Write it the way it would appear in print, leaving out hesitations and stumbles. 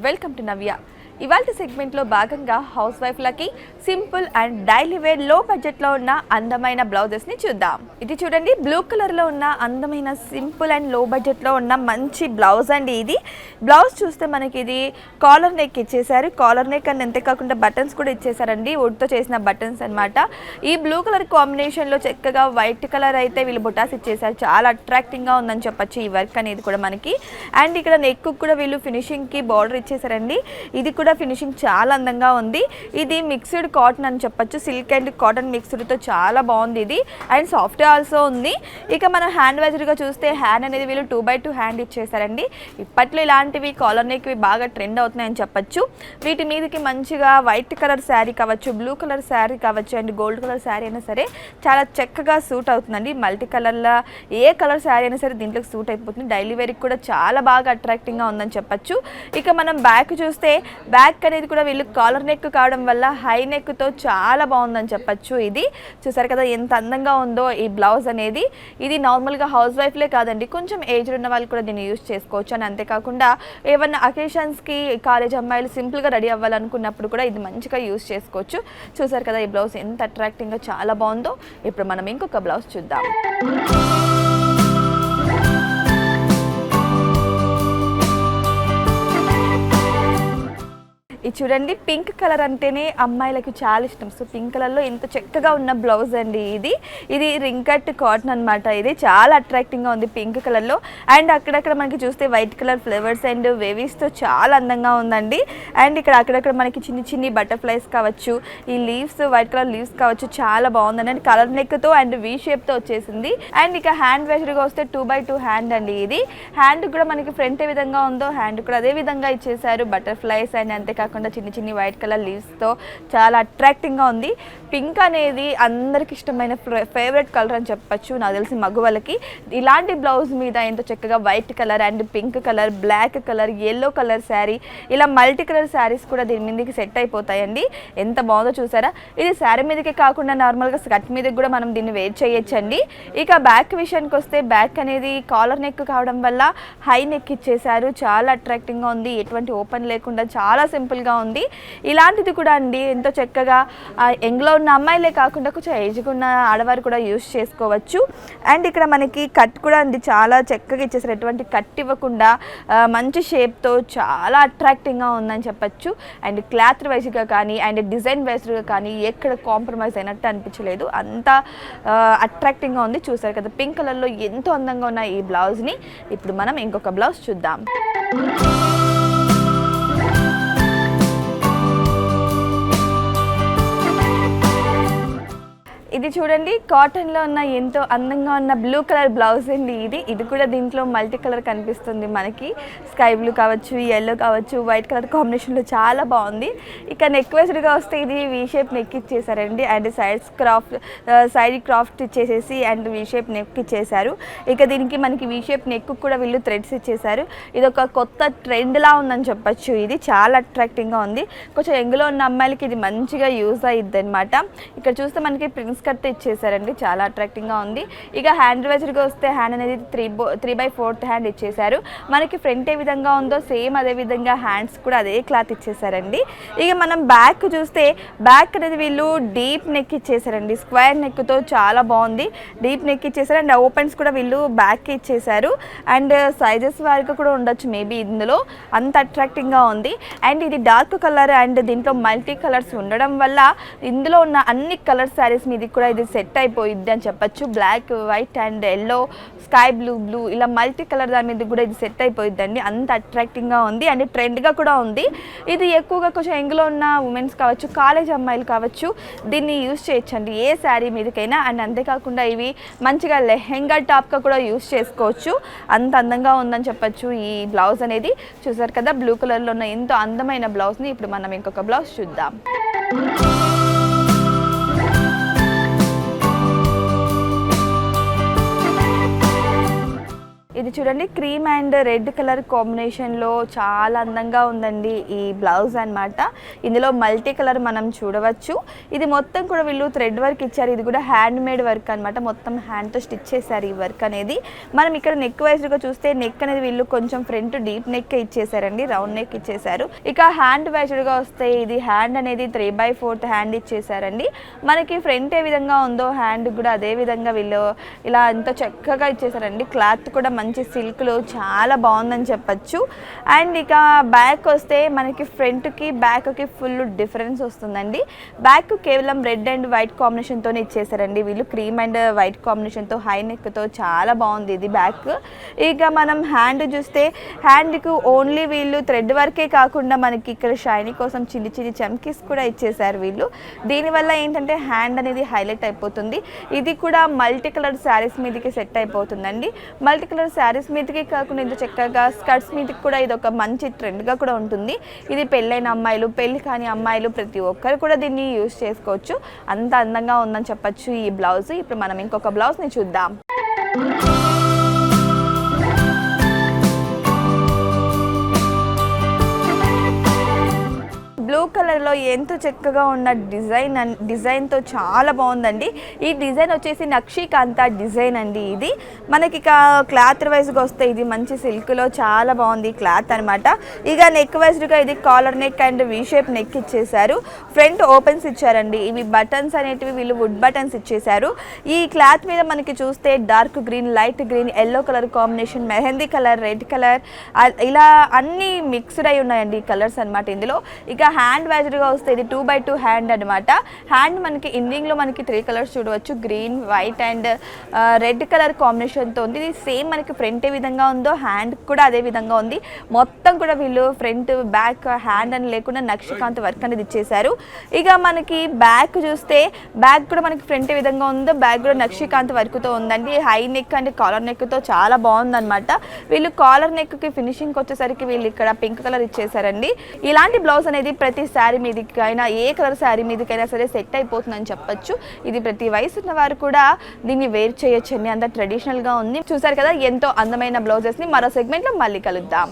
Welcome to నవ్య. ఇవాల్టి సెగ్మెంట్లో భాగంగా హౌస్ వైఫ్లకి సింపుల్ అండ్ డైలీ వేర్ లో బడ్జెట్లో ఉన్న అందమైన బ్లౌజెస్ని చూద్దాం. ఇది చూడండి, బ్లూ కలర్లో ఉన్న అందమైన సింపుల్ అండ్ లో బడ్జెట్లో ఉన్న మంచి బ్లౌజ్ అండి. ఇది బ్లౌజ్ చూస్తే మనకి ఇది కాలర్ నెక్ ఇచ్చేసారు. కాలర్ నెక్ అండ్ అంతేకాకుండా బటన్స్ కూడా ఇచ్చేసారండి, వుడ్తో చేసిన బటన్స్ అనమాట. ఈ బ్లూ కలర్ కాంబినేషన్లో చక్కగా వైట్ కలర్ అయితే వీళ్ళు బుటాస్ ఇచ్చేసారు. చాలా అట్రాక్టింగ్గా ఉందని చెప్పచ్చు ఈ వర్క్ అనేది కూడా మనకి. అండ్ ఇక్కడ నెక్ కూడా వీళ్ళు ఫినిషింగ్కి బార్డర్ ఇచ్చేసారండి. ఇది కూడా ఫినిషింగ్ చాలా అందంగా ఉంది. ఇది మిక్స్డ్ కాటన్ అని చెప్పచ్చు, సిల్క్ అండ్ కాటన్ మిక్స్డ్తో చాలా బాగుంది ఇది. అండ్ సాఫ్ట్ ఆల్సో ఉంది. ఇక మనం హ్యాండ్ వైజ్గా చూస్తే హ్యాండ్ అనేది వీళ్ళు 2x2 హ్యాండ్ ఇచ్చేసారండి. ఇప్పట్లో ఇలాంటివి కాలర్ నెక్వి బాగా ట్రెండ్ అవుతున్నాయని చెప్పచ్చు. వీటి మీదకి మంచిగా వైట్ కలర్ శారీ కావచ్చు, బ్లూ కలర్ శారీ కావచ్చు, అండ్ గోల్డ్ కలర్ శారీ అయినా సరే చాలా చక్కగా సూట్ అవుతుందండి. మల్టీ కలర్లో ఏ కలర్ శారీ అయినా సరే దీంట్లోకి సూట్ అయిపోతుంది. డైలీ వేర్కి కూడా చాలా బాగా అట్రాక్టింగ్గా ఉందని చెప్పచ్చు. ఇక మనం బ్యాక్ చూస్తే బ్యాక్ అనేది కూడా వీళ్ళు కాలర్ నెక్ కావడం వల్ల హై నెక్తో చాలా బాగుందని చెప్పచ్చు. ఇది చూసారు కదా ఎంత అందంగా ఉందో ఈ బ్లౌజ్ అనేది. ఇది నార్మల్గా హౌస్ వైఫ్లే కాదండి, కొంచెం ఏజ్ ఉన్న వాళ్ళు కూడా దీన్ని యూజ్ చేసుకోవచ్చు. అని అంతేకాకుండా ఏమన్నా అకేషన్స్కి కాలేజ్ అమ్మాయిలు సింపుల్గా రెడీ అవ్వాలనుకున్నప్పుడు కూడా ఇది మంచిగా యూజ్ చేసుకోవచ్చు. చూసారు కదా ఈ బ్లౌజ్ ఎంత అట్రాక్టింగ్గా చాలా బాగుందో. ఇప్పుడు మనం ఇంకొక బ్లౌజ్ చూద్దాం. ఇది చూడండి, పింక్ కలర్ అంటేనే అమ్మాయిలకు చాలా ఇష్టం. సో పింక్ కలర్లో ఎంత చక్కగా ఉన్న బ్లౌజ్ అండి ఇది. ఇది రింగ్ కట్ కాటన్ అనమాట. ఇది చాలా అట్రాక్టింగ్గా ఉంది పింక్ కలర్లో. అండ్ అక్కడక్కడ మనకి చూస్తే వైట్ కలర్ ఫ్లవర్స్ అండ్ వేవీస్తో చాలా అందంగా ఉందండి. అండ్ ఇక్కడ అక్కడక్కడ మనకి చిన్ని చిన్ని బటర్ఫ్లైస్ కావచ్చు, ఈ లీవ్స్ వైట్ కలర్ లీవ్స్ కావచ్చు, చాలా బాగుందండి. అండ్ కలర్ నెక్తో అండ్ వీ షేప్తో వచ్చేసింది. అండ్ ఇక హ్యాండ్ వేజ్డ్గా వస్తే 2x2 హ్యాండ్ అండి. ఇది హ్యాండ్ కూడా మనకి ఫ్రంట్ ఏ విధంగా ఉందో హ్యాండ్ కూడా అదే విధంగా ఇచ్చేసారు. బటర్ఫ్లైస్ అండ్ అంతేకాకుండా చిన్ని చిన్ని వైట్ కలర్ లీవ్స్తో చాలా అట్రాక్టింగ్గా ఉంది. పింక్ అనేది అందరికి ఇష్టమైన ఫేవరెట్ కలర్ అని చెప్పచ్చు, నాకు తెలిసి మగవాళ్ళకి. ఇలాంటి బ్లౌజ్ మీద ఎంతో చక్కగా white colour and pink colour, black colour, yellow colour sari, ఇలా మల్టీ కలర్ శారీస్ కూడా దీని మీదకి సెట్ అయిపోతాయండి. ఎంత బాగుందో చూసారా. ఇది శారీ మీదకే కాకుండా నార్మల్గా స్కర్ట్ మీదకి కూడా మనం దీన్ని వేర్ చేయొచ్చండి. ఇక బ్యాక్ విషయానికి వస్తే బ్యాక్ అనేది కాలర్ నెక్ కావడం వల్ల హై నెక్ ఇచ్చేసారు. చాలా అట్రాక్టింగ్గా ఉంది, ఎటువంటి ఓపెన్ లేకుండా చాలా సింపుల్గా ఉంది. ఇలాంటిది కూడా అండి ఎంతో చక్కగా యంగ్లో ఉన్న అమ్మాయిలే కాకుండా కొంచెం ఏజ్గా ఉన్న ఆడవారు కూడా యూజ్ చేసుకోవచ్చు. అండ్ ఇక్కడ మనకి కట్ కూడా అండి చాలా చక్కగా ఇచ్చేసారు. ఎటువంటి కట్ ఇవ్వకుండా మంచి షేప్తో చాలా అట్రాక్టింగ్గా ఉందని చెప్పచ్చు. అండ్ క్లాత్ వైజ్గా కానీ అండ్ డిజైన్ వైజ్గా కానీ ఎక్కడ కాంప్రమైజ్ అయినట్టు అనిపించలేదు, అంత అట్రాక్టింగ్గా ఉంది. చూసారు కదా పింక్ కలర్లో ఎంతో అందంగా ఉన్న ఈ బ్లౌజ్ని. ఇప్పుడు మనం ఇంకొక బ్లౌజ్ చూద్దాం. ఇది చూడండి, కాటన్లో ఉన్న ఎంతో అందంగా ఉన్న బ్లూ కలర్ బ్లౌజ్ అండి ఇది. ఇది కూడా దీంట్లో మల్టీ కలర్ కనిపిస్తుంది మనకి. స్కై బ్లూ కావచ్చు, ఎల్లో కావచ్చు, వైట్ కలర్ కాంబినేషన్లో చాలా బాగుంది. ఇక నెక్ వైజ్డ్గా వస్తే ఇది వీ షేప్ నెక్ ఇచ్చేసారండి. అండ్ సైడ్ క్రాఫ్ట్ ఇచ్చేసేసి అండ్ వీ షేప్ నెక్ ఇచ్చేసారు. ఇక దీనికి మనకి వీ షేప్ నెక్ కూడా వీళ్ళు థ్రెడ్స్ ఇచ్చేసారు. ఇది ఒక కొత్త ట్రెండ్లా ఉందని చెప్పచ్చు. ఇది చాలా అట్రాక్టింగ్గా ఉంది. కొంచెం యంగ్లో ఉన్న అమ్మాయిలకి ఇది మంచిగా యూజ్ అయ్యిద్ది అనమాట. ఇక్కడ చూస్తే మనకి ప్రిన్స్ కట్ ఇచ్చేసారండి, చాలా అట్రాక్టింగ్గా ఉంది. ఇక హ్యాండ్ వైజ్డ్గా వస్తే హ్యాండ్ అనేది 3/4 హ్యాండ్ ఇచ్చేసారు. మనకి ఫ్రంట్ ఏ విధంగా ఉందో సేమ్ అదే విధంగా హ్యాండ్స్ కూడా అదే క్లాత్ ఇచ్చేసారండి. ఇక మనం బ్యాక్ చూస్తే బ్యాక్ అనేది వీళ్ళు డీప్ నెక్ ఇచ్చేసారండి. స్క్వేర్ నెక్తో చాలా బాగుంది. డీప్ నెక్ ఇచ్చేసారు అండ్ ఓపెన్స్ కూడా వీళ్ళు బ్యాక్ ఇచ్చేసారు. అండ్ సైజెస్ వరకు కూడా ఉండొచ్చు మేబీ ఇందులో, అంత అట్రాక్టింగ్గా ఉంది. అండ్ ఇది డార్క్ కలర్ అండ్ దీంట్లో మల్టీ కలర్స్ ఉండడం వల్ల ఇందులో ఉన్న అన్ని కలర్ శారీస్ మీద కూడా ఇది సెట్ అయిపోయిద్ది అని చెప్పచ్చు. Black, white and yellow, sky blue ఇలా మల్టీ కలర్ దాని మీద కూడా ఇది సెట్ అయిపోయిద్దండి. అంత అట్రాక్టింగ్గా ఉంది అండ్ ట్రెండ్గా కూడా ఉంది. ఇది ఎక్కువగా కొంచెం యంగ్లో ఉన్న ఉమెన్స్ కావచ్చు, కాలేజ్ అమ్మాయిలు కావచ్చు దీన్ని యూజ్ చేయొచ్చండి ఏ శారీ మీదకైనా. అండ్ అంతేకాకుండా ఇవి మంచిగా లెహెంగా టాప్గా కూడా యూజ్ చేసుకోవచ్చు. అంత అందంగా ఉందని చెప్పచ్చు ఈ బ్లౌజ్ అనేది. చూసారు కదా బ్లూ కలర్లో ఉన్న ఎంతో అందమైన బ్లౌజ్ని. ఇప్పుడు మనం ఇంకొక బ్లౌజ్ చూద్దాం. ఇది చూడండి క్రీమ్ అండ్ రెడ్ కలర్ కాంబినేషన్లో చాలా అందంగా ఉందండి ఈ బ్లౌజ్ అన్నమాట. ఇందులో మల్టీ కలర్ మనం చూడవచ్చు. ఇది మొత్తం కూడా వీళ్ళు థ్రెడ్ వర్క్ ఇచ్చారు. ఇది కూడా హ్యాండ్ మేడ్ వర్క్ అనమాట. మొత్తం హ్యాండ్తో స్టిచ్ చేశారు ఈ వర్క్ అనేది. మనం ఇక్కడ నెక్ వైజ్గా చూస్తే నెక్ అనేది వీళ్ళు కొంచెం ఫ్రంట్ డీప్ నెక్ ఇచ్చేసారండి, రౌండ్ నెక్ ఇచ్చేసారు. ఇక హ్యాండ్ వైజ్గా వస్తే ఇది హ్యాండ్ అనేది 3/4 హ్యాండ్ ఇచ్చేసారండి. మనకి ఫ్రంట్ ఏ విధంగా ఉందో హ్యాండ్ కూడా అదే విధంగా వీళ్ళు ఇలా ఎంతో చక్కగా ఇచ్చేసారండి. క్లాత్ కూడా మంచి సిల్క్లో చాలా బాగుందని చెప్పచ్చు. అండ్ ఇక బ్యాక్ వస్తే మనకి ఫ్రంట్కి బ్యాక్కి ఫుల్ డిఫరెన్స్ వస్తుందండి. బ్యాక్ కేవలం రెడ్ అండ్ వైట్ కాంబినేషన్తోనే ఇచ్చేసారండి వీళ్ళు. క్రీమ్ అండ్ వైట్ కాంబినేషన్తో హై నెక్తో చాలా బాగుంది ఇది బ్యాక్. ఇక మనం హ్యాండ్ చూస్తే హ్యాండ్కి ఓన్లీ వీళ్ళు థ్రెడ్ వర్కే కాకుండా మనకి ఇక్కడ షైనీ కోసం చిన్ని చిన్ని చమ్కీస్ కూడా ఇచ్చేసారు వీళ్ళు. దీనివల్ల ఏంటంటే హ్యాండ్ అనేది హైలైట్ అయిపోతుంది. ఇది కూడా మల్టీ కలర్ శారీస్ మీదకి సెట్ అయిపోతుందండి. మల్టీ కలర్ శారీస్ మీదకి కాకుండా ఇంత చక్కగా స్కర్ట్స్ మీదకి కూడా ఇది ఒక మంచి ట్రెండ్గా కూడా ఉంటుంది. ఇది పెళ్ళైన అమ్మాయిలు, పెళ్ళి కాని అమ్మాయిలు ప్రతి ఒక్కరు కూడా దీన్ని యూజ్ చేసుకోవచ్చు. అంత అందంగా ఉందని చెప్పచ్చు ఈ బ్లౌజ్. ఇప్పుడు మనం ఇంకొక బ్లౌజ్ని చూద్దాం. బ్లూ కలర్లో ఎంతో చక్కగా ఉన్న డిజైన్తో చాలా బాగుందండి. ఈ డిజైన్ వచ్చేసి నక్షికాంత డిజైన్ అండి. ఇది మనకి ఇక క్లాత్ వైజ్గా వస్తే ఇది మంచి సిల్క్లో చాలా బాగుంది క్లాత్ అనమాట. ఇక నెక్ వైజ్గా ఇది collar neck and V shape neck ఇచ్చేసారు. ఫ్రంట్ ఓపెన్స్ ఇచ్చారండి. ఇవి బటన్స్ అనేటివి వీళ్ళు వుడ్ బటన్స్ ఇచ్చేసారు. ఈ క్లాత్ మీద మనకి చూస్తే dark green, light green, yellow colour combination, mehndi colour, red colour ఇలా అన్ని మిక్స్డ్ అయి ఉన్నాయండి ఈ కలర్స్ అనమాట ఇందులో. ఇక హ్యాండ్ వైజ్గా వస్తే ఇది 2/2 హ్యాండ్ అనమాట. హ్యాండ్ మనకి ఎండింగ్లో మనకి 3 కలర్స్ చూడవచ్చు, green, white and red colour కాంబినేషన్తో ఉంది. ఇది సేమ్ మనకి ఫ్రంట్ ఏ విధంగా ఉందో హ్యాండ్ కూడా అదే విధంగా ఉంది. మొత్తం కూడా వీళ్ళు ఫ్రంట్ బ్యాక్ హ్యాండ్ అని లేకుండా నక్షికాంత్ వర్క్ అనేది ఇచ్చేసారు. ఇక మనకి బ్యాక్ చూస్తే బ్యాక్ కూడా మనకి ఫ్రంట్ ఏ విధంగా ఉందో బ్యాక్ కూడా నక్షికాంత్ వర్క్తో ఉందండి. హై నెక్ అండ్ కాలర్ నెక్తో చాలా బాగుందన్నమాట. వీళ్ళు కాలర్ నెక్కి ఫినిషింగ్ వచ్చేసరికి వీళ్ళు ఇక్కడ పింక్ కలర్ ఇచ్చేసారండి. ఇలాంటి బ్లౌజ్ అనేది ప్రతి శారీ మీదకైనా ఏ కలర్ శారీ మీదకైనా సరే సెట్ అయిపోతుందని చెప్పచ్చు. ఇది ప్రతి వయసు ఉన్న వారు కూడా దీన్ని వేర్ చేయొచ్చండి. అంత ట్రెడిషనల్గా ఉంది. చూసారు కదా ఎంతో అందమైన బ్లౌజెస్ని. మరో సెగ్మెంట్లో మళ్ళీ కలుద్దాం.